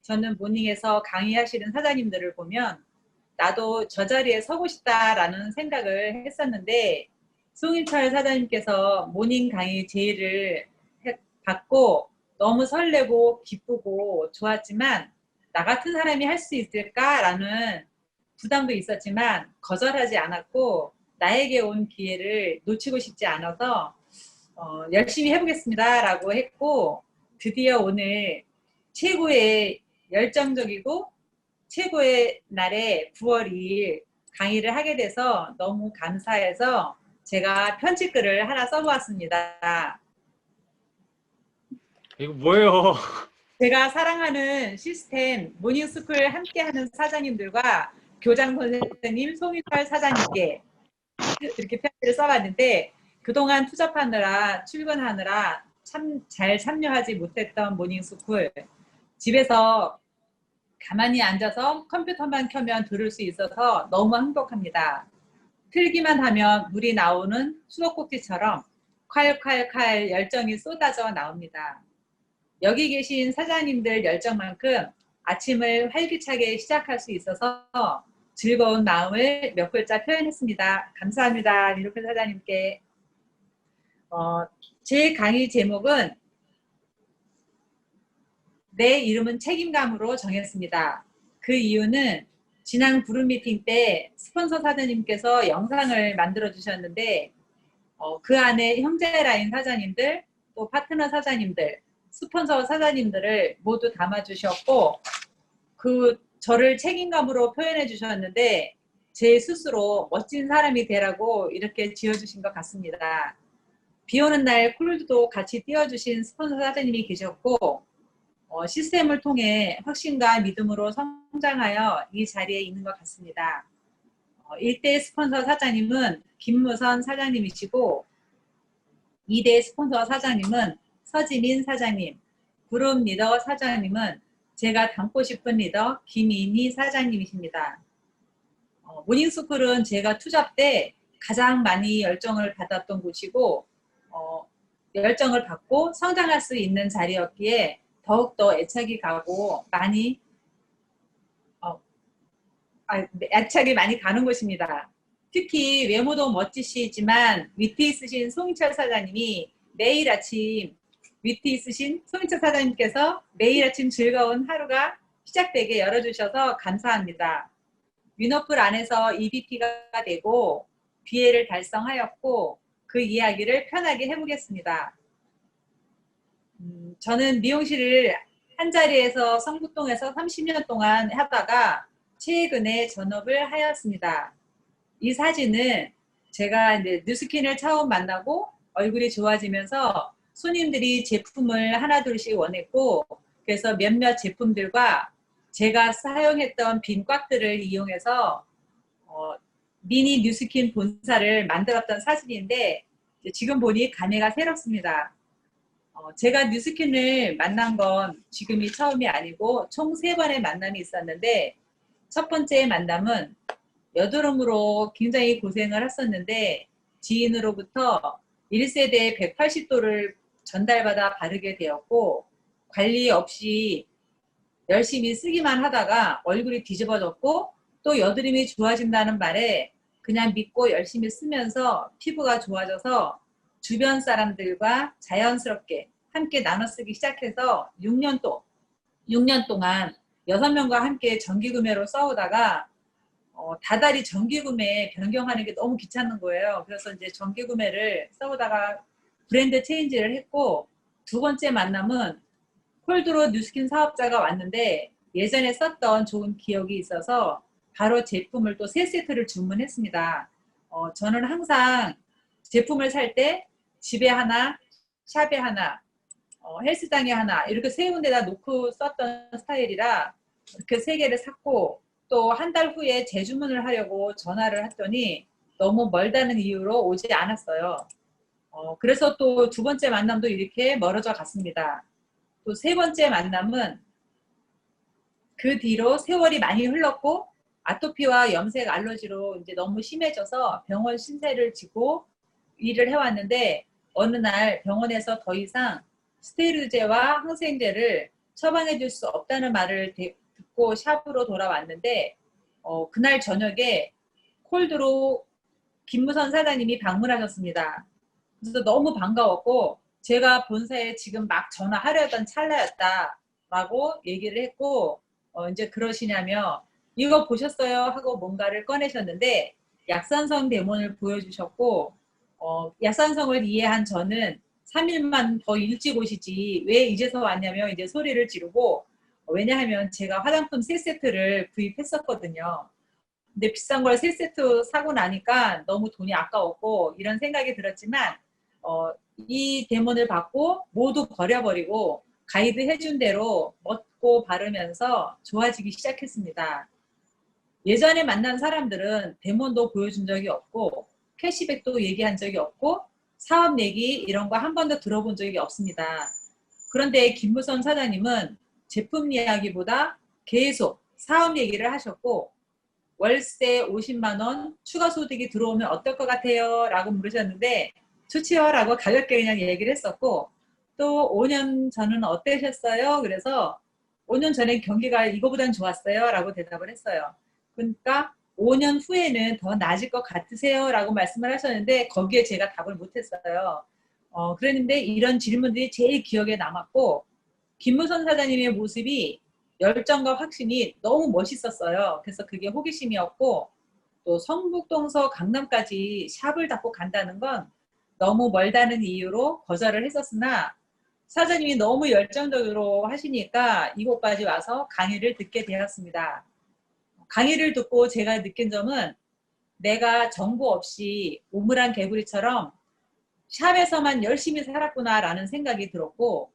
저는 모닝에서 강의하시는 사장님들을 보면 나도 저 자리에 서고 싶다라는 생각을 했었는데 송인철 사장님께서 모닝 강의 제의를 받고 너무 설레고 기쁘고 좋았지만 나 같은 사람이 할 수 있을까라는 부담도 있었지만 거절하지 않았고 나에게 온 기회를 놓치고 싶지 않아서 열심히 해보겠습니다 라고 했고 드디어 오늘 최고의 열정적이고 최고의 날에 9월 2일 강의를 하게 돼서 너무 감사해서 제가 편집글을 하나 써보았습니다. 이거 뭐예요? 제가 사랑하는 시스템 모닝스쿨 함께하는 사장님들과 교장 선생님 송인철 사장님께 이렇게 편지를 써봤는데 그동안 투잡하느라 출근하느라 참 잘 참여하지 못했던 모닝스쿨 집에서 가만히 앉아서 컴퓨터만 켜면 들을 수 있어서 너무 행복합니다. 틀기만 하면 물이 나오는 수도꼭지처럼 콸콸콸 열정이 쏟아져 나옵니다. 여기 계신 사장님들 열정만큼 아침을 활기차게 시작할 수 있어서 즐거운 마음을 몇 글자 표현했습니다. 감사합니다. 미로클 사장님께. 제 강의 제목은 내 이름은 책임감으로 정했습니다. 그 이유는 지난 그룹 미팅 때 스폰서 사장님께서 영상을 만들어 주셨는데 그 안에 형제라인 사장님들 또 파트너 사장님들 스폰서 사장님들을 모두 담아 주셨고 그 저를 책임감으로 표현해 주셨는데 제 스스로 멋진 사람이 되라고 이렇게 지어주신 것 같습니다. 비 오는 날 콜드도 같이 띄워주신 스폰서 사장님이 계셨고 시스템을 통해 확신과 믿음으로 성장하여 이 자리에 있는 것 같습니다. 1대 스폰서 사장님은 김무선 사장님이시고 2대 스폰서 사장님은 서지민 사장님, 그룹 리더 사장님은 제가 닮고 싶은 리더 김인희 사장님이십니다. 모닝스쿨은 제가 투잡 때 가장 많이 열정을 받았던 곳이고 열정을 받고 성장할 수 있는 자리였기에 더욱더 애착이 가고 애착이 많이 가는 곳입니다. 특히 외모도 멋지시지만 위트 있으신 송인철 사장님이 매일 아침 위트 있으신 송인철 사장님께서 매일 아침 즐거운 하루가 시작되게 열어주셔서 감사합니다. 위너풀 안에서 EVP가 되고 BA를 달성하였고 그 이야기를 편하게 해보겠습니다. 저는 미용실을 한자리에서 성북동에서 30년 동안 하다가 최근에 전업을 하였습니다. 이 사진은 제가 이제 뉴스킨을 처음 만나고 얼굴이 좋아지면서 손님들이 제품을 하나둘씩 원했고 그래서 몇몇 제품들과 제가 사용했던 빈 꽉들을 이용해서 미니 뉴스킨 본사를 만들었던 사진인데 지금 보니 감회가 새롭습니다. 제가 뉴스킨을 만난 건 지금이 처음이 아니고 총 3번의 만남이 있었는데 첫 번째 만남은 여드름으로 굉장히 고생을 했었는데 지인으로부터 1세대 180도를 전달받아 바르게 되었고 관리 없이 열심히 쓰기만 하다가 얼굴이 뒤집어졌고 또 여드름이 좋아진다는 말에 그냥 믿고 열심히 쓰면서 피부가 좋아져서 주변 사람들과 자연스럽게 함께 나눠 쓰기 시작해서 6년 동안 6명과 함께 정기구매로 써오다가 다달이 정기구매 변경하는 게 너무 귀찮은 거예요. 그래서 이제 정기구매를 써오다가 브랜드 체인지를 했고 두 번째 만남은 콜드로 뉴스킨 사업자가 왔는데 예전에 썼던 좋은 기억이 있어서 바로 제품을 또 3세트를 주문했습니다. 저는 항상 제품을 살 때 집에 하나, 샵에 하나, 헬스장에 하나 이렇게 3군데다 놓고 썼던 스타일이라 이렇게 3개를 샀고 또 한 달 후에 재주문을 하려고 전화를 했더니 너무 멀다는 이유로 오지 않았어요. 그래서 또 두 번째 만남도 이렇게 멀어져 갔습니다. 또 세 번째 만남은 그 뒤로 세월이 많이 흘렀고 아토피와 염색 알러지로 이제 너무 심해져서 병원 신세를 지고 일을 해왔는데 어느 날 병원에서 더 이상 스테로이드제와 항생제를 처방해 줄 수 없다는 말을 듣고 샵으로 돌아왔는데 그날 저녁에 콜드로 김무선 사장님이 방문하셨습니다. 그래서 너무 반가웠고 제가 본사에 지금 막 전화하려던 찰나였다라고 얘기를 했고 이제 그러시냐며 이거 보셨어요? 하고 뭔가를 꺼내셨는데 약산성 데몬을 보여주셨고 약산성을 이해한 저는 3일만 더 일찍 오시지 왜 이제서 왔냐며 이제 소리를 지르고 왜냐하면 제가 화장품 3세트를 구입했었거든요. 근데 비싼 걸 3세트 사고 나니까 너무 돈이 아까웠고 이런 생각이 들었지만 이 데몬을 받고 모두 버려버리고 가이드 해준 대로 먹고 바르면서 좋아지기 시작했습니다. 예전에 만난 사람들은 데몬도 보여준 적이 없고 캐시백도 얘기한 적이 없고 사업 얘기 이런 거 한 번도 들어본 적이 없습니다. 그런데 김무선 사장님은 제품 이야기보다 계속 사업 얘기를 하셨고 월세 50만 원 추가 소득이 들어오면 어떨 것 같아요? 라고 물으셨는데 좋지요 라고 가볍게 그냥 얘기를 했었고 또 5년 전은 어떠셨어요? 그래서 5년 전에 경기가 이거보단 좋았어요 라고 대답을 했어요. 그러니까 5년 후에는 더 나아질 것 같으세요? 라고 말씀을 하셨는데 거기에 제가 답을 못했어요. 그랬는데 이런 질문들이 제일 기억에 남았고 김무선 사장님의 모습이 열정과 확신이 너무 멋있었어요. 그래서 그게 호기심이었고 또 성북동서 강남까지 샵을 닫고 간다는 건 너무 멀다는 이유로 거절을 했었으나 사장님이 너무 열정적으로 하시니까 이곳까지 와서 강의를 듣게 되었습니다. 강의를 듣고 제가 느낀 점은 내가 정보 없이 우물안 개구리처럼 샵에서만 열심히 살았구나라는 생각이 들었고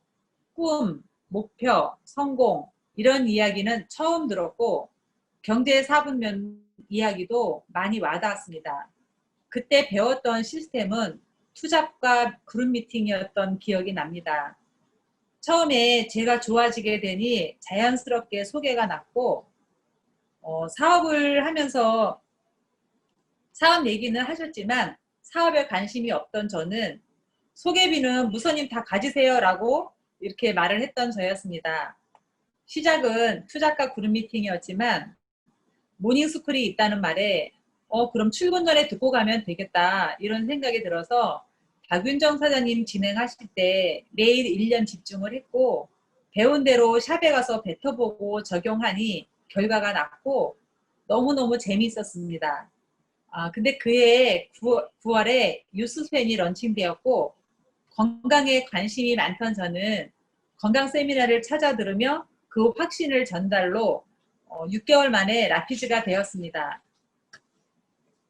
꿈, 목표, 성공 이런 이야기는 처음 들었고 경제 4분면 이야기도 많이 와닿았습니다. 그때 배웠던 시스템은 투잡과 그룹 미팅이었던 기억이 납니다. 처음에 제가 좋아지게 되니 자연스럽게 소개가 났고 사업을 하면서 사업 얘기는 하셨지만 사업에 관심이 없던 저는 소개비는 무선님 다 가지세요 라고 이렇게 말을 했던 저였습니다. 시작은 투자가 그룹 미팅이었지만 모닝스쿨이 있다는 말에 그럼 출근 전에 듣고 가면 되겠다 이런 생각이 들어서 박윤정 사장님 진행하실 때 매일 1년 집중을 했고 배운 대로 샵에 가서 뱉어보고 적용하니 결과가 났고 너무너무 재미있었습니다. 근데 그해 9월에 유스펜이 런칭되었고 건강에 관심이 많던 저는 건강 세미나를 찾아 들으며 그 확신을 전달로 6개월 만에 라피즈가 되었습니다.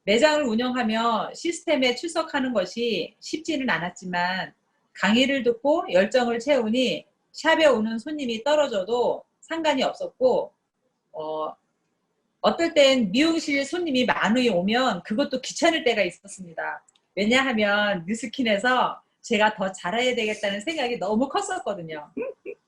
매장을 운영하며 시스템에 출석하는 것이 쉽지는 않았지만 강의를 듣고 열정을 채우니 샵에 오는 손님이 떨어져도 상관이 없었고 어떨 땐 미용실 손님이 많이 오면 그것도 귀찮을 때가 있었습니다. 왜냐하면 뉴스킨에서 제가 더 잘해야 되겠다는 생각이 너무 컸었거든요.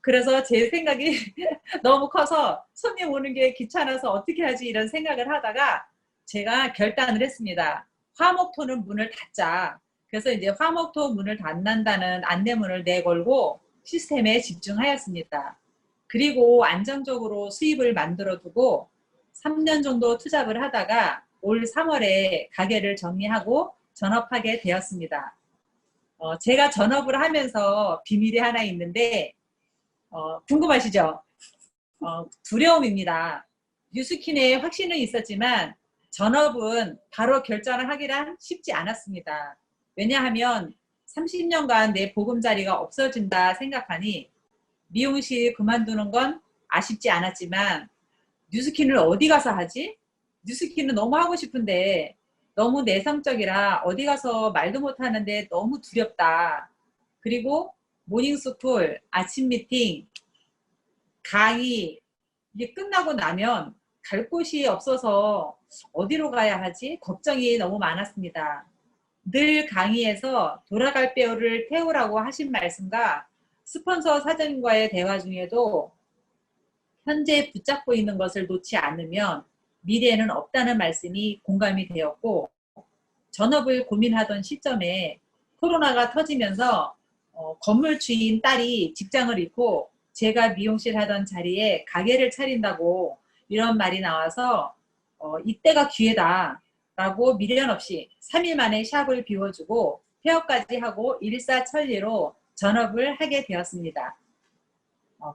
그래서 제 생각이 너무 커서 손님 오는 게 귀찮아서 어떻게 하지 이런 생각을 하다가 제가 결단을 했습니다. 화목토는 문을 닫자. 그래서 이제 화목토 문을 닫는다는 안내문을 내걸고 시스템에 집중하였습니다. 그리고 안정적으로 수입을 만들어 두고 3년 정도 투잡을 하다가 올 3월에 가게를 정리하고 전업하게 되었습니다. 제가 전업을 하면서 비밀이 하나 있는데 궁금하시죠? 두려움입니다. 뉴스킨에 확신은 있었지만 전업은 바로 결정을 하기란 쉽지 않았습니다. 왜냐하면 30년간 내 보금자리가 없어진다 생각하니 미용실 그만두는 건 아쉽지 않았지만 뉴스킨을 어디 가서 하지? 뉴스킨은 너무 하고 싶은데 너무 내성적이라 어디 가서 말도 못하는데 너무 두렵다. 그리고 모닝스쿨, 아침 미팅, 강의 이게 끝나고 나면 갈 곳이 없어서 어디로 가야 하지? 걱정이 너무 많았습니다. 늘 강의에서 돌아갈 배우를 태우라고 하신 말씀과 스폰서 사장님과의 대화 중에도 현재 붙잡고 있는 것을 놓지 않으면 미래에는 없다는 말씀이 공감이 되었고 전업을 고민하던 시점에 코로나가 터지면서 건물 주인 딸이 직장을 잃고 제가 미용실 하던 자리에 가게를 차린다고 이런 말이 나와서 이때가 기회다 라고 미련 없이 3일 만에 샵을 비워주고 폐업까지 하고 일사천리로 전업을 하게 되었습니다.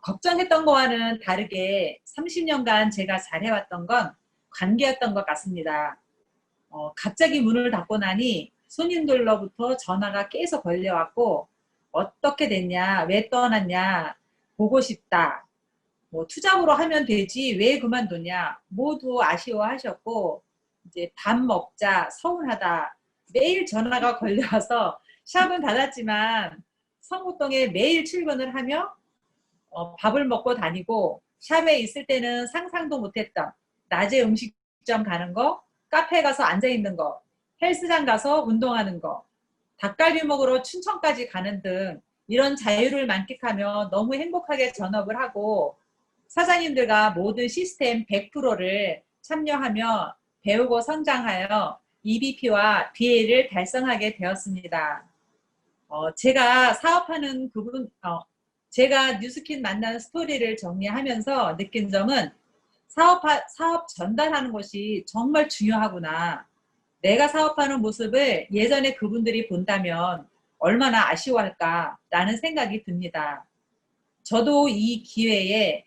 걱정했던 거와는 다르게 30년간 제가 잘해왔던 건 관계였던 것 같습니다. 갑자기 문을 닫고 나니 손님들로부터 전화가 계속 걸려왔고 어떻게 됐냐, 왜 떠났냐, 보고 싶다, 뭐 투잡으로 하면 되지 왜 그만두냐 모두 아쉬워하셨고 이제 밥 먹자 서운하다 매일 전화가 걸려와서 샵은 닫았지만 성북동에 매일 출근을 하며 밥을 먹고 다니고 샵에 있을 때는 상상도 못했던 낮에 음식점 가는 거, 카페 가서 앉아있는 거, 헬스장 가서 운동하는 거, 닭갈비 먹으러 춘천까지 가는 등 이런 자유를 만끽하며 너무 행복하게 전업을 하고 사장님들과 모든 시스템 100%를 참여하며 배우고 성장하여 EBP와 BA를 달성하게 되었습니다. 제가 사업하는 제가 뉴스킨 만나는 스토리를 정리하면서 느낀 점은 사업 전달하는 것이 정말 중요하구나. 내가 사업하는 모습을 예전에 그분들이 본다면 얼마나 아쉬워할까라는 생각이 듭니다. 저도 이 기회에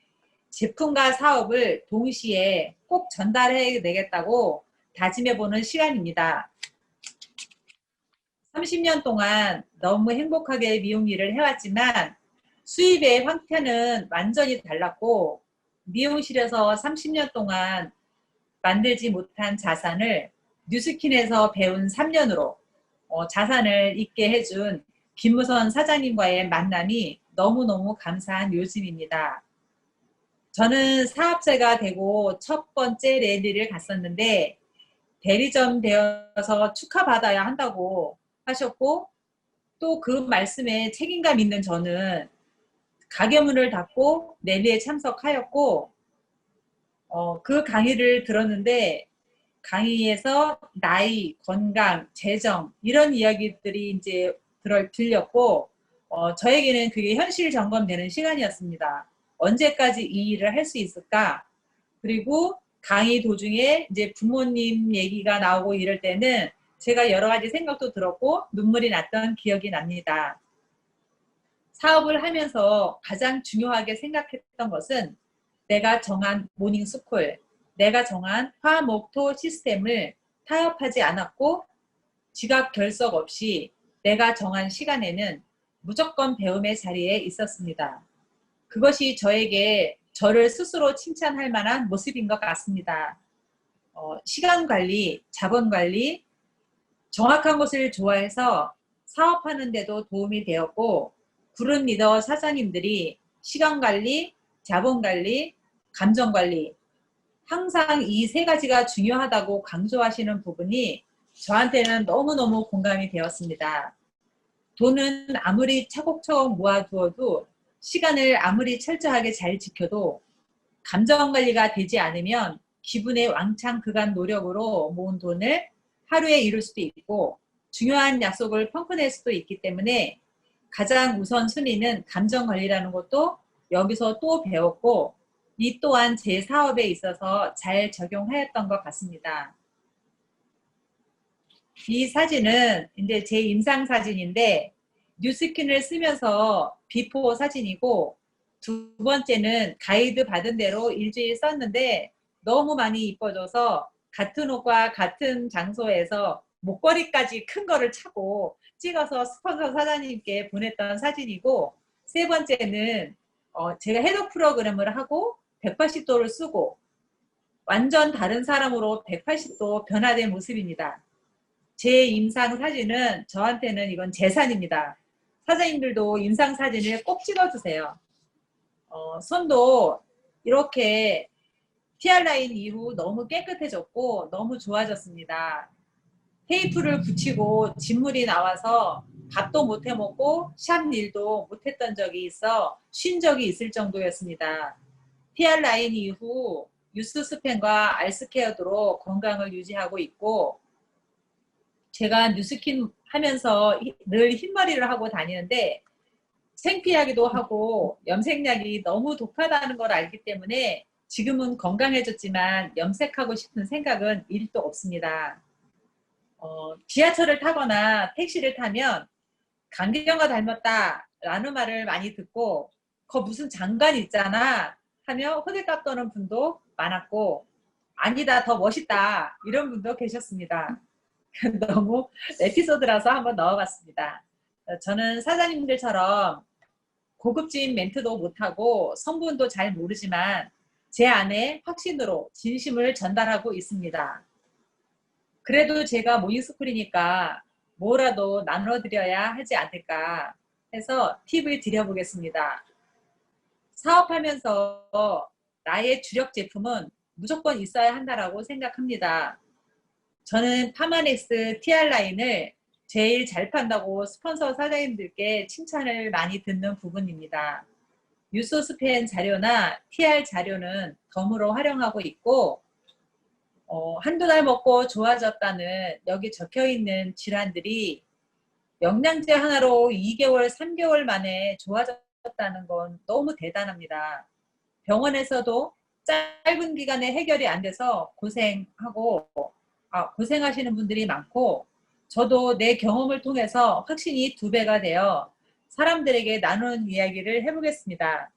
제품과 사업을 동시에 꼭 전달해 내겠다고 다짐해보는 시간입니다. 30년 동안 너무 행복하게 미용 일을 해왔지만 수입의 형태는 완전히 달랐고 미용실에서 30년 동안 만들지 못한 자산을 뉴스킨에서 배운 3년으로 자산을 있게 해준 김무선 사장님과의 만남이 너무너무 감사한 요즘입니다. 저는 사업자가 되고 첫 번째 랠리를 갔었는데 대리점 되어서 축하받아야 한다고 하셨고 또 그 말씀에 책임감 있는 저는 가게 문을 닫고 랠리에 참석하였고 그 강의를 들었는데 강의에서 나이, 건강, 재정 이런 이야기들이 이제 들렸고 저에게는 그게 현실 점검되는 시간이었습니다. 언제까지 이 일을 할 수 있을까? 그리고 강의 도중에 이제 부모님 얘기가 나오고 이럴 때는 제가 여러 가지 생각도 들었고 눈물이 났던 기억이 납니다. 사업을 하면서 가장 중요하게 생각했던 것은 내가 정한 모닝스쿨, 내가 정한 화목토 시스템을 타협하지 않았고 지각 결석 없이 내가 정한 시간에는 무조건 배움의 자리에 있었습니다. 그것이 저에게 저를 스스로 칭찬할 만한 모습인 것 같습니다. 시간 관리, 자본 관리, 정확한 것을 좋아해서 사업하는 데도 도움이 되었고 구름 리더 사장님들이 시간 관리, 자본 관리, 감정 관리 항상 이 세 가지가 중요하다고 강조하시는 부분이 저한테는 너무너무 공감이 되었습니다. 돈은 아무리 차곡차곡 모아두어도 시간을 아무리 철저하게 잘 지켜도 감정 관리가 되지 않으면 기분의 왕창 그간 노력으로 모은 돈을 하루에 이룰 수도 있고 중요한 약속을 펑크낼 수도 있기 때문에 가장 우선순위는 감정 관리라는 것도 여기서 또 배웠고 이 또한 제 사업에 있어서 잘 적용하였던 것 같습니다. 이 사진은 이제 제 임상 사진인데 뉴스킨을 쓰면서 비포 사진이고 두 번째는 가이드 받은 대로 일주일 썼는데 너무 많이 이뻐져서 같은 옷과 같은 장소에서 목걸이까지 큰 거를 차고 찍어서 스폰서 사장님께 보냈던 사진이고 세 번째는 제가 헤드 프로그램을 하고 180도를 쓰고 완전 다른 사람으로 180도 변화된 모습입니다. 제 임상 사진은 저한테는 이건 재산입니다. 사장님들도 임상 사진을 꼭 찍어주세요. 손도 이렇게 PR 라인 이후 너무 깨끗해졌고 너무 좋아졌습니다. 테이프를 붙이고 진물이 나와서 밥도 못 해먹고 샵 일도 못했던 적이 있어 쉰 적이 있을 정도였습니다. PR 라인 이후 유스 스펜과 알스케어드로 건강을 유지하고 있고 제가 뉴스킨 하면서 늘 흰머리를 하고 다니는데 생피하기도 하고 염색약이 너무 독하다는 걸 알기 때문에 지금은 건강해졌지만 염색하고 싶은 생각은 1도 없습니다. 지하철을 타거나 택시를 타면 강기정과 닮았다 라는 말을 많이 듣고 거 무슨 장관 있잖아 하며 호들갑 떠는 분도 많았고 아니다 더 멋있다 이런 분도 계셨습니다. 너무 에피소드라서 한번 넣어봤습니다. 저는 사장님들처럼 고급진 멘트도 못하고 성분도 잘 모르지만 제 안에 확신으로 진심을 전달하고 있습니다. 그래도 제가 모닝스쿨이니까 뭐라도 나눠드려야 하지 않을까 해서 팁을 드려보겠습니다. 사업하면서 나의 주력 제품은 무조건 있어야 한다고 생각합니다. 저는 파마넥스 TR 라인을 제일 잘 판다고 스폰서 사장님들께 칭찬을 많이 듣는 부분입니다. 유소스펜 자료나 TR 자료는 덤으로 활용하고 있고 한두 달 먹고 좋아졌다는 여기 적혀있는 질환들이 영양제 하나로 2개월, 3개월 만에 좋아졌다는 건 너무 대단합니다. 병원에서도 짧은 기간에 해결이 안 돼서 고생하시는 분들이 많고 저도 내 경험을 통해서 확신이 2배가 되어 사람들에게 나누는 이야기를 해보겠습니다.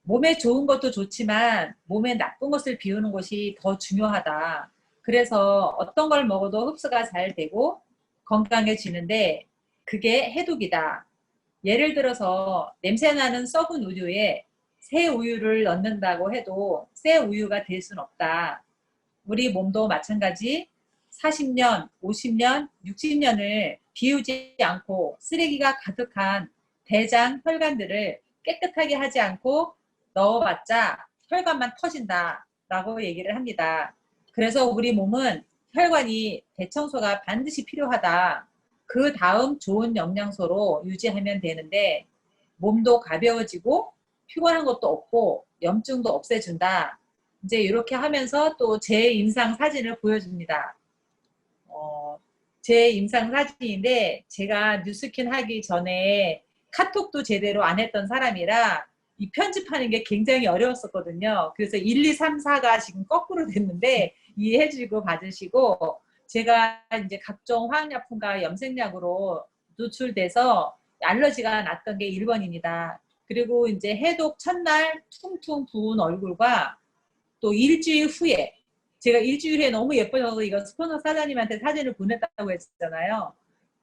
몸에 좋은 것도 좋지만 몸에 나쁜 것을 비우는 것이 더 중요하다. 그래서 어떤 걸 먹어도 흡수가 잘 되고 건강해지는데 그게 해독이다. 예를 들어서 냄새나는 썩은 우유에 새 우유를 넣는다고 해도 새 우유가 될 수는 없다. 우리 몸도 마찬가지 40년, 50년, 60년을 비우지 않고 쓰레기가 가득한 대장, 혈관들을 깨끗하게 하지 않고 넣어봤자 혈관만 터진다 라고 얘기를 합니다. 그래서 우리 몸은 혈관이 대청소가 반드시 필요하다. 그 다음 좋은 영양소로 유지하면 되는데 몸도 가벼워지고 피곤한 것도 없고 염증도 없애준다. 이제 이렇게 하면서 또 제 임상 사진을 보여줍니다. 제 임상 사진인데 제가 뉴스킨 하기 전에 카톡도 제대로 안 했던 사람이라 이 편집하는 게 굉장히 어려웠었거든요. 그래서 1, 2, 3, 4가 지금 거꾸로 됐는데 이해해 주고 받으시고 제가 이제 각종 화학약품과 염색약으로 노출돼서 알러지가 났던 게 1번입니다. 그리고 이제 해독 첫날 퉁퉁 부은 얼굴과 또 일주일 후에 제가 일주일 후에 너무 예뻐져서 이거 스폰서 사장님한테 사진을 보냈다고 했잖아요.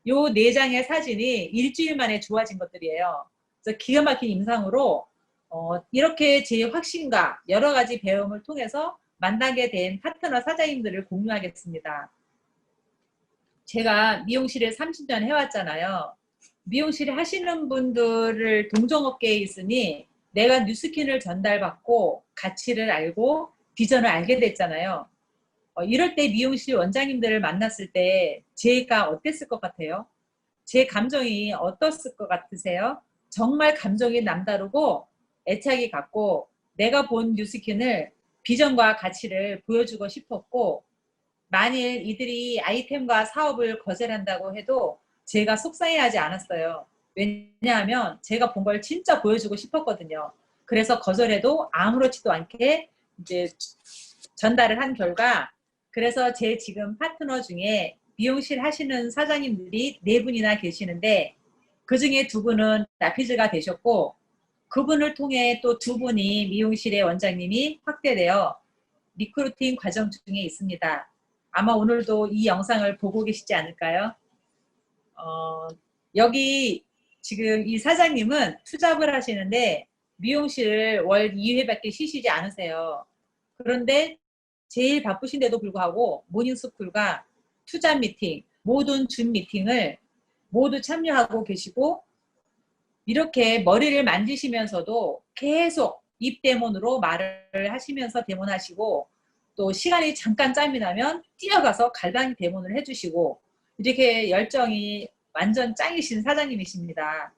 요 4장의 사진이 일주일 만에 좋아진 것들이에요. 그래서 기가 막힌 임상으로 이렇게 제 확신과 여러 가지 배움을 통해서 만나게 된 파트너 사장님들을 공유하겠습니다. 제가 미용실에 30년 해왔잖아요. 미용실 하시는 분들을 동종업계에 있으니 내가 뉴스킨을 전달받고 가치를 알고 비전을 알게 됐잖아요. 이럴 때 미용실 원장님들을 만났을 때 제가 어땠을 것 같아요? 제 감정이 어떻을 것 같으세요? 정말 감정이 남다르고 애착이 갔고 내가 본 뉴스킨을 비전과 가치를 보여주고 싶었고 만일 이들이 아이템과 사업을 거절한다고 해도 제가 속상해하지 않았어요. 왜냐하면 제가 본 걸 진짜 보여주고 싶었거든요. 그래서 거절해도 아무렇지도 않게 이제 전달을 한 결과 그래서 제 지금 파트너 중에 미용실 하시는 사장님들이 4분이나 계시는데 그중에 2분은 나피즈가 되셨고 그분을 통해 또 2분이 미용실의 원장님이 확대되어 리크루팅 과정 중에 있습니다. 아마 오늘도 이 영상을 보고 계시지 않을까요? 여기 지금 이 사장님은 투잡을 하시는데 미용실을 월 2회밖에 쉬시지 않으세요. 그런데 제일 바쁘신데도 불구하고 모닝스쿨과 투잡 미팅, 모든 줌 미팅을 모두 참여하고 계시고 이렇게 머리를 만지시면서도 계속 입 대문으로 말을 하시면서 대문하시고 또 시간이 잠깐 짬이 나면 뛰어가서 갈방이 대문을 해주시고 이렇게 열정이 완전 짱이신 사장님이십니다.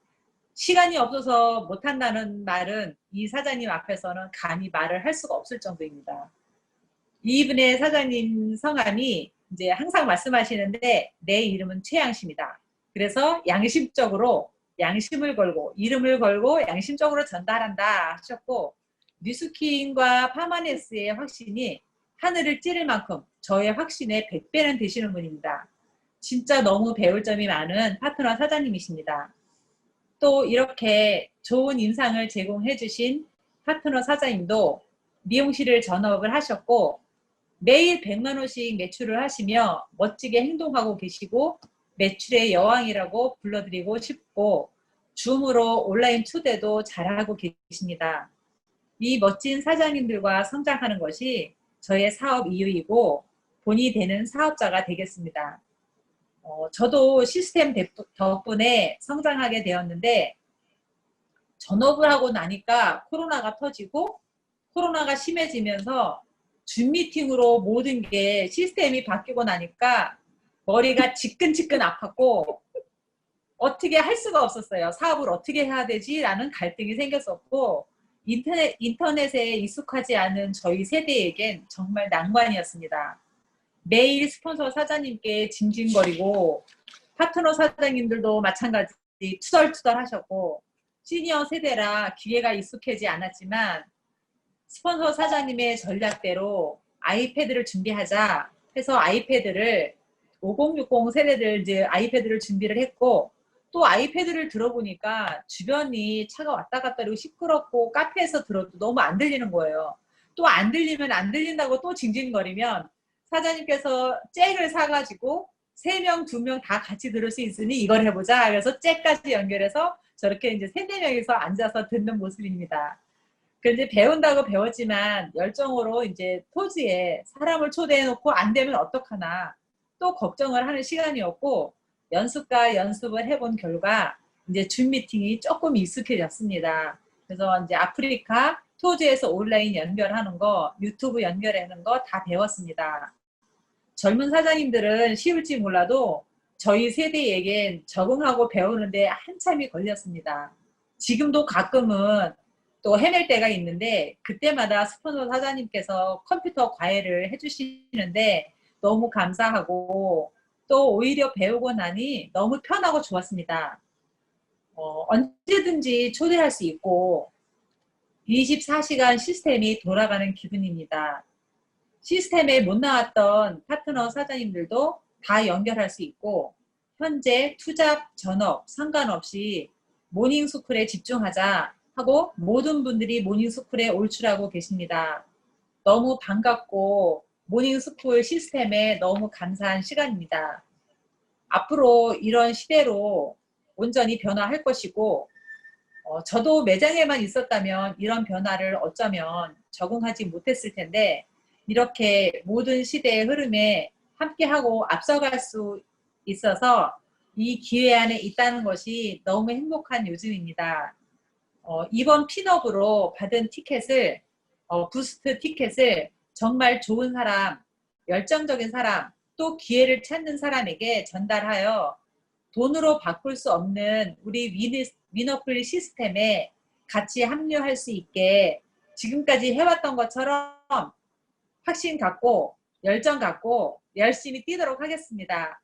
시간이 없어서 못한다는 말은 이 사장님 앞에서는 감히 말을 할 수가 없을 정도입니다. 이분의 사장님 성함이 이제 항상 말씀하시는데 내 이름은 최양심이다. 그래서 양심적으로 양심을 걸고 이름을 걸고 양심적으로 전달한다 하셨고, 뉴스킨과 파마네스의 확신이 하늘을 찌를 만큼 저의 확신의 100배는 되시는 분입니다. 진짜 너무 배울 점이 많은 파트너 사장님이십니다. 또 이렇게 좋은 인상을 제공해 주신 파트너 사장님도 미용실을 전업을 하셨고 매일 100만 원씩 매출을 하시며 멋지게 행동하고 계시고 매출의 여왕이라고 불러드리고 싶고 줌으로 온라인 초대도 잘하고 계십니다. 이 멋진 사장님들과 성장하는 것이 저의 사업 이유이고 본이 되는 사업자가 되겠습니다. 저도 시스템 덕분에 성장하게 되었는데 전업을 하고 나니까 코로나가 터지고 코로나가 심해지면서 줌 미팅으로 모든 게 시스템이 바뀌고 나니까 머리가 지끈지끈 아팠고 어떻게 할 수가 없었어요. 사업을 어떻게 해야 되지? 라는 갈등이 생겼었고 인터넷에 익숙하지 않은 저희 세대에겐 정말 난관이었습니다. 매일 스폰서 사장님께 징징거리고 파트너 사장님들도 마찬가지 투덜투덜 하셨고 시니어 세대라 기계가 익숙하지 않았지만 스폰서 사장님의 전략대로 아이패드를 준비하자 해서 아이패드를 5060 세대들 이제 아이패드를 준비를 했고 또 아이패드를 들어보니까 주변이 차가 왔다 갔다 그리고 시끄럽고 카페에서 들어도 너무 안 들리는 거예요. 또 안 들리면 안 들린다고 또 징징거리면 사장님께서 잭을 사가지고 3명, 2명 다 같이 들을 수 있으니 이걸 해보자. 그래서 잭까지 연결해서 저렇게 이제 3-4명이서 앉아서 듣는 모습입니다. 근데 배운다고 배웠지만 열정으로 이제 토지에 사람을 초대해놓고 안 되면 어떡하나 또 걱정을 하는 시간이었고 연습과 연습을 해본 결과 이제 줌 미팅이 조금 익숙해졌습니다. 그래서 이제 아프리카 토지에서 온라인 연결하는 거, 유튜브 연결하는 거 다 배웠습니다. 젊은 사장님들은 쉬울지 몰라도 저희 세대에겐 적응하고 배우는데 한참이 걸렸습니다. 지금도 가끔은 또 헤맬 때가 있는데 그때마다 스폰서 사장님께서 컴퓨터 과외를 해주시는데 너무 감사하고 또 오히려 배우고 나니 너무 편하고 좋았습니다. 언제든지 초대할 수 있고 24시간 시스템이 돌아가는 기분입니다. 시스템에 못 나왔던 파트너 사장님들도 다 연결할 수 있고 현재 투잡, 전업 상관없이 모닝스쿨에 집중하자 하고 모든 분들이 모닝스쿨에 올출하고 계십니다. 너무 반갑고 모닝스쿨 시스템에 너무 감사한 시간입니다. 앞으로 이런 시대로 온전히 변화할 것이고 저도 매장에만 있었다면 이런 변화를 어쩌면 적응하지 못했을 텐데 이렇게 모든 시대의 흐름에 함께하고 앞서갈 수 있어서 이 기회 안에 있다는 것이 너무 행복한 요즘입니다. 이번 핀업으로 받은 티켓을 부스트 티켓을 정말 좋은 사람, 열정적인 사람, 또 기회를 찾는 사람에게 전달하여 돈으로 바꿀 수 없는 우리 위너풀 시스템에 같이 합류할 수 있게 지금까지 해왔던 것처럼 확신 갖고 열정 갖고 열심히 뛰도록 하겠습니다.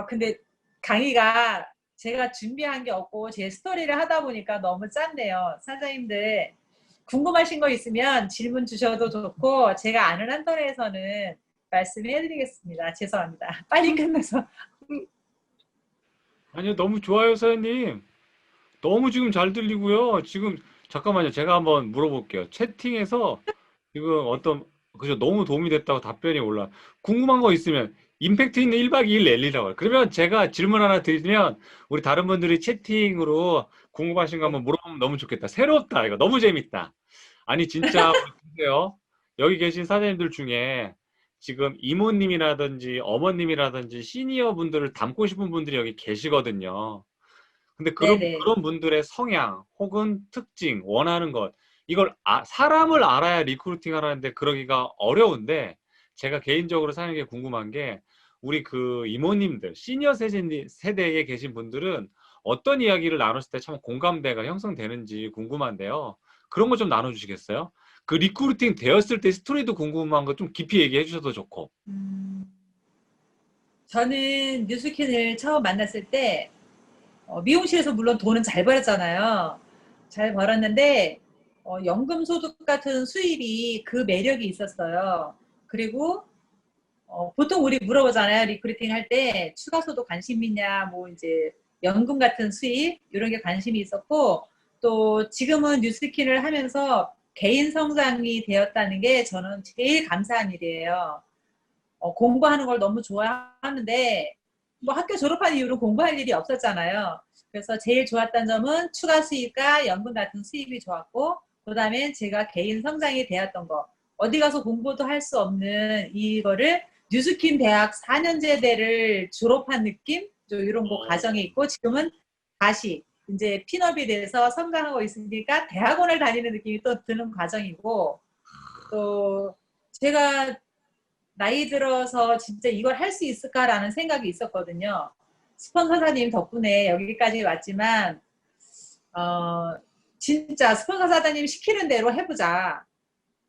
근데 강의가 제가 준비한 게 없고 제 스토리를 하다 보니까 너무 짠데요. 사장님들 궁금하신 거 있으면 질문 주셔도 좋고 제가 아는 한도에서는 말씀해 드리겠습니다. 죄송합니다. 빨리 끝나서. 아니요, 너무 좋아요, 사장님. 너무 지금 잘 들리고요. 지금 잠깐만요. 제가 한번 물어볼게요. 채팅에서 지금 그죠? 너무 도움이 됐다고 답변이 올라. 궁금한 거 있으면 임팩트 있는 1박 2일 랠리라고. 그러면 제가 질문 하나 드리면 우리 다른 분들이 채팅으로 궁금하신 거 네. 한번 물어보면 너무 좋겠다. 새롭다. 이거 너무 재밌다. 아니 진짜 보세요. 여기 계신 사장님들 중에 지금 이모님이라든지 어머님이라든지 시니어 분들을 닮고 싶은 분들이 여기 계시거든요. 근데 네네. 그런 분들의 성향 혹은 특징, 원하는 것, 이걸 사람을 알아야 리크루팅 하라는데 그러기가 어려운데 제가 개인적으로 사장님께 궁금한 게 우리 그 이모님들, 시니어 세대에 계신 분들은 어떤 이야기를 나눴을 때 참 공감대가 형성되는지 궁금한데요. 그런 거 좀 나눠주시겠어요? 그 리크루팅 되었을 때 스토리도 궁금한 거 좀 깊이 얘기해 주셔도 좋고. 저는 뉴스킨을 처음 만났을 때 미용실에서 물론 돈은 잘 벌었잖아요. 잘 벌었는데 연금 소득 같은 수입이 그 매력이 있었어요. 그리고 보통 우리 물어보잖아요. 리크루팅 할 때 추가 소득 관심 있냐, 뭐 이제 연금 같은 수입 이런 게 관심이 있었고 또 지금은 뉴스킨을 하면서 개인 성장이 되었다는 게 저는 제일 감사한 일이에요. 공부하는 걸 너무 좋아하는데 뭐 학교 졸업한 이후로 공부할 일이 없었잖아요. 그래서 제일 좋았던 점은 추가 수입과 연금 같은 수입이 좋았고 그다음에 제가 개인 성장이 되었던 거. 어디 가서 공부도 할 수 없는 이거를 뉴스킨 대학 4년제대를 졸업한 느낌? 이런 거 과정이 있고 지금은 다시 이제 핀업이 돼서 성장하고 있으니까 대학원을 다니는 느낌이 또 드는 과정이고 또 제가 나이 들어서 진짜 이걸 할 수 있을까라는 생각이 있었거든요. 스폰서사님 덕분에 여기까지 왔지만 진짜 스폰서사님 시키는 대로 해보자.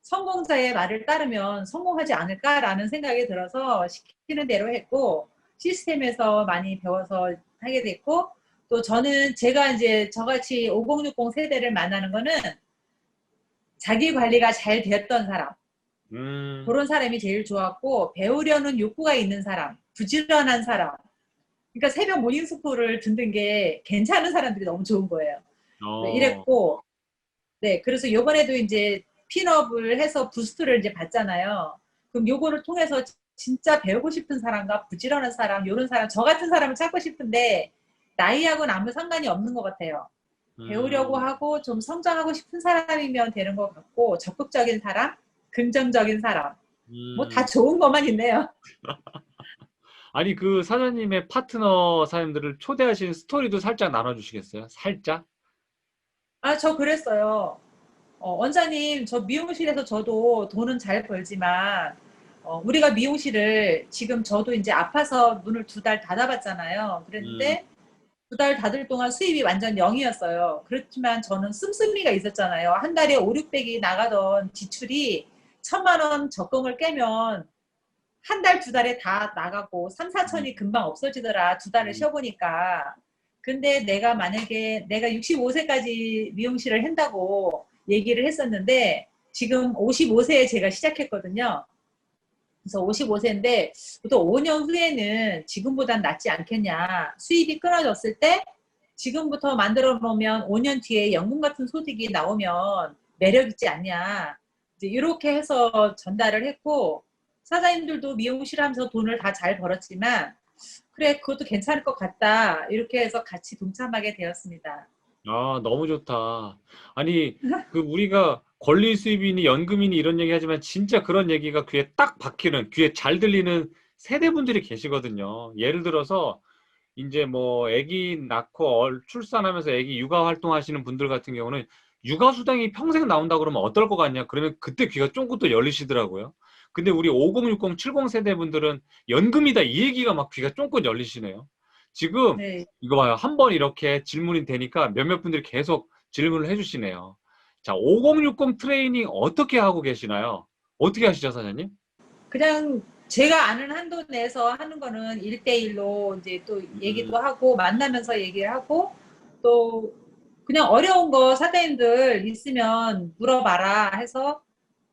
성공자의 말을 따르면 성공하지 않을까라는 생각이 들어서 시키는 대로 했고 시스템에서 많이 배워서 하게 됐고 또 저는 제가 이제 저같이 5060 세대를 만나는 거는 자기 관리가 잘 되었던 사람 그런 사람이 제일 좋았고 배우려는 욕구가 있는 사람 부지런한 사람 그러니까 새벽 모닝스쿨을 듣는 게 괜찮은 사람들이 너무 좋은 거예요. 네, 이랬고 네 그래서 요번에도 이제 핀업을 해서 부스트를 이제 받잖아요. 그럼 요거를 통해서 진짜 배우고 싶은 사람과 부지런한 사람 이런 사람 저 같은 사람을 찾고 싶은데 나이하고는 아무 상관이 없는 것 같아요. 배우려고 하고 좀 성장하고 싶은 사람이면 되는 것 같고 적극적인 사람 긍정적인 사람 뭐 다 좋은 것만 있네요. 아니, 그 사장님의 파트너 사장님들을 초대하신 스토리도 살짝 나눠주시겠어요? 살짝? 저 그랬어요. 원장님, 저 미용실에서 저도 돈은 잘 벌지만, 우리가 미용실을 지금 저도 이제 아파서 문을 2달 닫아봤잖아요. 음, 그랬는데, 2달 닫을 동안 수입이 완전 0이었어요. 그렇지만 저는 씀씀이가 있었잖아요. 한 달에 5, 600이 나가던 지출이 1,000만 원 적금을 깨면 한 달, 2달에 다 나가고 3, 4천이 금방 없어지더라. 2달을 음, 쉬어보니까. 근데 내가 만약에 내가 65세까지 미용실을 한다고 얘기를 했었는데 지금 55세에 제가 시작했거든요. 그래서 55세인데 또 5년 후에는 지금보단 낫지 않겠냐. 수입이 끊어졌을 때 지금부터 만들어 놓으면 5년 뒤에 연금 같은 소득이 나오면 매력 있지 않냐. 이제 이렇게 해서 전달을 했고 사장님들도 미용실 하면서 돈을 다 잘 벌었지만 그래 그것도 괜찮을 것 같다. 이렇게 해서 같이 동참하게 되었습니다. 아, 너무 좋다. 아니, 그 우리가 권리 수입이니 연금이니 이런 얘기 하지만 진짜 그런 얘기가 귀에 딱 박히는, 귀에 잘 들리는 세대분들이 계시거든요. 예를 들어서 이제 뭐 아기 낳고 출산하면서 아기 육아 활동하시는 분들 같은 경우는 육아 수당이 평생 나온다 그러면 어떨 것 같냐? 그러면 그때 귀가 쫑긋 또 열리시더라고요. 근데 우리 5060, 70 세대 분들은 연금이다 이 얘기가 막 귀가 쫑긋 열리시네요. 지금 네. 이거 봐요. 한 번 이렇게 질문이 되니까 몇몇 분들이 계속 질문을 해주시네요. 자, 5060 트레이닝 어떻게 하고 계시나요? 어떻게 하시죠, 사장님? 그냥 제가 아는 한도 내에서 하는 거는 1대1로 이제 또 음, 얘기도 하고 만나면서 얘기를 하고 또 그냥 어려운 거 사장님들 있으면 물어봐라 해서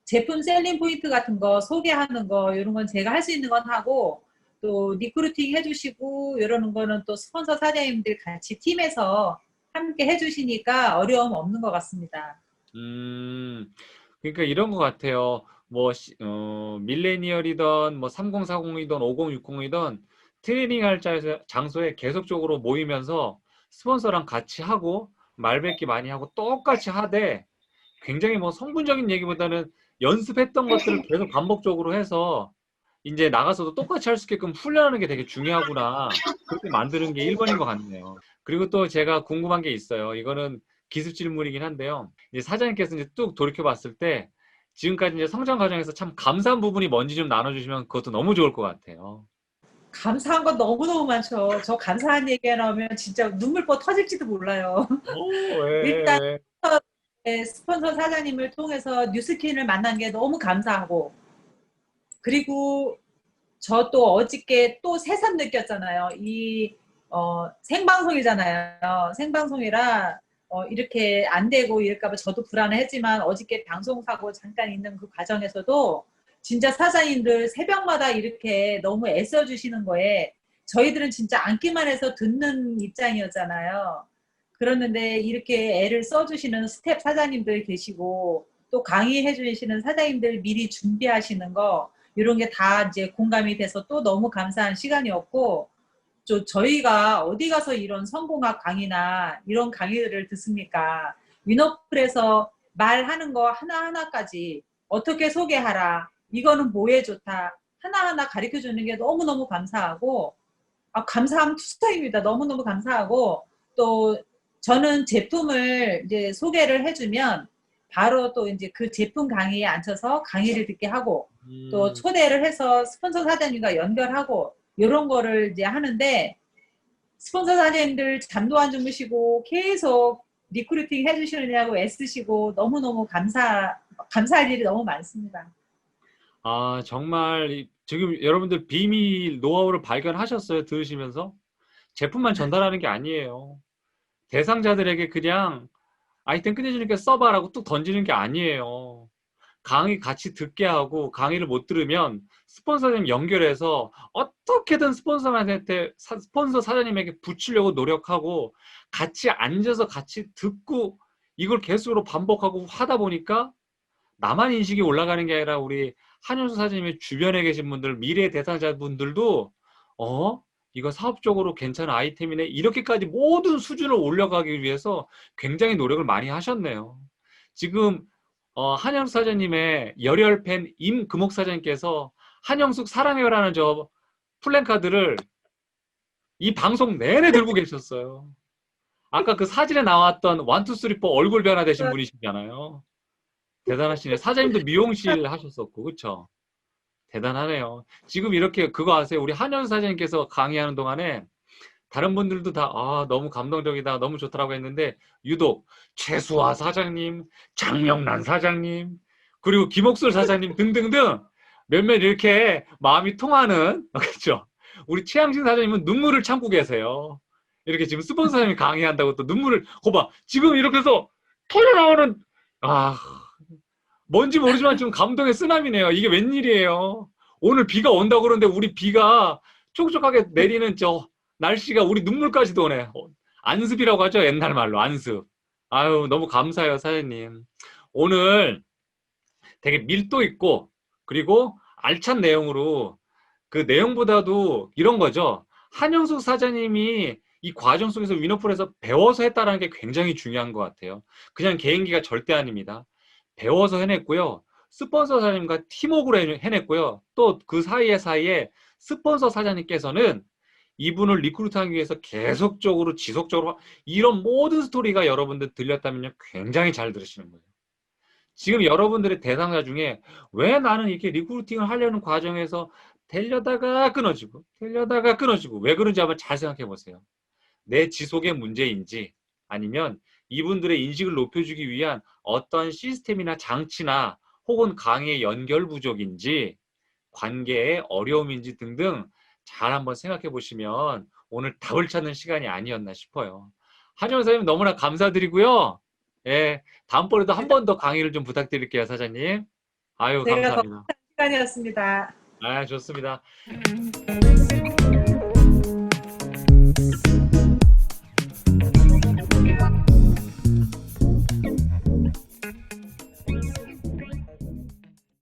제품 셀링 포인트 같은 거 소개하는 거 이런 건 제가 할 수 있는 건 하고 또 리크루팅 해주시고 이러는 거는 또 스폰서 사장님들 같이 팀에서 함께 해주시니까 어려움 없는 것 같습니다. 음, 그러니까 이런 것 같아요. 뭐, 밀레니얼이던, 뭐, 3040이던, 5060이던, 트레이닝 할 장소에 계속적으로 모이면서 스폰서랑 같이 하고, 말뱉기 많이 하고, 똑같이 하되, 굉장히 뭐 성분적인 얘기보다는 연습했던 것들을 계속 반복적으로 해서, 이제 나가서도 똑같이 할 수 있게끔 훈련하는 게 되게 중요하구나. 그렇게 만드는 게 1번인 것 같네요. 그리고 또 제가 궁금한 게 있어요. 이거는 기습 질문이긴 한데요. 이제 사장님께서 이제 뚝 돌이켜 봤을 때 지금까지 이제 성장 과정에서 참 감사한 부분이 뭔지 좀 나눠주시면 그것도 너무 좋을 것 같아요. 감사한 건 너무너무 많죠. 저 감사한 얘기가 나오면 진짜 눈물버 터질지도 몰라요. 오, 왜, 일단 왜. 스폰서 사장님을 통해서 뉴스킨을 만난 게 너무 감사하고 그리고 저 또 어저께 또 새삼 느꼈잖아요. 이 생방송이잖아요. 생방송이라 이렇게 안 되고 이럴까봐 저도 불안했지만 어저께 방송사고 잠깐 있는 그 과정에서도 진짜 사장님들 새벽마다 이렇게 너무 애써주시는 거에 저희들은 진짜 앉기만 해서 듣는 입장이었잖아요. 그랬는데 이렇게 애를 써주시는 스텝 사장님들 계시고 또 강의해 주시는 사장님들 미리 준비하시는 거 이런 게 다 이제 공감이 돼서 또 너무 감사한 시간이었고 저희가 어디 가서 이런 성공학 강의나 이런 강의들을 듣습니까? 위너플에서 말하는 거 하나하나까지 어떻게 소개하라. 이거는 뭐에 좋다. 하나하나 가르쳐 주는 게 너무너무 감사하고 감사함 투성입니다. 너무너무 감사하고 또 저는 제품을 이제 소개를 해주면 바로 또 이제 그 제품 강의에 앉혀서 강의를 듣게 하고 또 초대를 해서 스폰서 사장님과 연결하고 이런 거를 이제 하는데 스폰서 사장님들 잠도 안 주무시고 계속 리크루팅 해주시느냐고 애쓰시고 너무너무 감사할 일이 너무 많습니다. 아, 정말 지금 여러분들 비밀 노하우를 발견하셨어요? 들으시면서? 제품만 전달하는 게 아니에요. 대상자들에게 그냥 아이템 끝내주니까 써봐라고 뚝 던지는 게 아니에요. 강의 같이 듣게 하고 강의를 못 들으면 스폰서님 연결해서 어떻게든 스폰서 사장님에게 붙이려고 노력하고 같이 앉아서 같이 듣고 이걸 계속으로 반복하고 하다 보니까 나만 인식이 올라가는 게 아니라 우리 한윤수 사장님의 주변에 계신 분들, 미래 대상자분들도 이거 사업적으로 괜찮은 아이템이네. 이렇게까지 모든 수준을 올려가기 위해서 굉장히 노력을 많이 하셨네요. 지금 한영숙 사장님의 열혈 팬 임금옥 사장님께서 한영숙 사랑해요라는 저 플랜카드를 이 방송 내내 들고 계셨어요. 아까 그 사진에 나왔던 1, 2, 3, 4 얼굴 변화되신 분이시잖아요. 대단하시네요. 사장님도 미용실 하셨었고, 그쵸? 대단하네요. 지금 이렇게 그거 아세요? 우리 한현 사장님께서 강의하는 동안에 다른 분들도 다 너무 감동적이다, 너무 좋다라고 했는데 유독 최수화 사장님, 장명란 사장님, 그리고 김옥술 사장님 등등등 몇몇 이렇게 마음이 통하는 그렇죠? 우리 최양신 사장님은 눈물을 참고 계세요. 이렇게 지금 스폰서님이 강의한다고 또 눈물을 거봐. 지금 이렇게 해서 터져나오는 뭔지 모르지만 지금 감동의 쓰나미네요. 이게 웬일이에요. 오늘 비가 온다고 그러는데 우리 비가 촉촉하게 내리는 저 날씨가 우리 눈물까지도 오네. 안습이라고 하죠. 옛날 말로 안습. 아유, 너무 감사해요, 사장님. 오늘 되게 밀도 있고 그리고 알찬 내용으로 그 내용보다도 이런 거죠. 한영숙 사장님이 이 과정 속에서 위너풀에서 배워서 했다는 게 굉장히 중요한 것 같아요. 그냥 개인기가 절대 아닙니다. 배워서 해냈고요. 스폰서 사장님과 팀워크로 해냈고요. 또 그 사이에 스폰서 사장님께서는 이분을 리크루트하기 위해서 계속적으로 지속적으로 이런 모든 스토리가 여러분들 들렸다면요. 굉장히 잘 들으시는 거예요. 지금 여러분들의 대상자 중에 왜 나는 이렇게 리크루팅을 하려는 과정에서 되려다가 끊어지고 왜 그런지 한번 잘 생각해 보세요. 내 지속의 문제인지 아니면 이분들의 인식을 높여주기 위한 어떤 시스템이나 장치나 혹은 강의의 연결 부족인지 관계의 어려움인지 등등 잘 한번 생각해 보시면 오늘 답을 찾는 시간이 아니었나 싶어요. 한영 선생님 너무나 감사드리고요. 예, 다음번에도 한 번 더 강의를 좀 부탁드릴게요, 사장님. 아유, 제가 더 감사합니다. 시간이었습니다. 아, 좋습니다.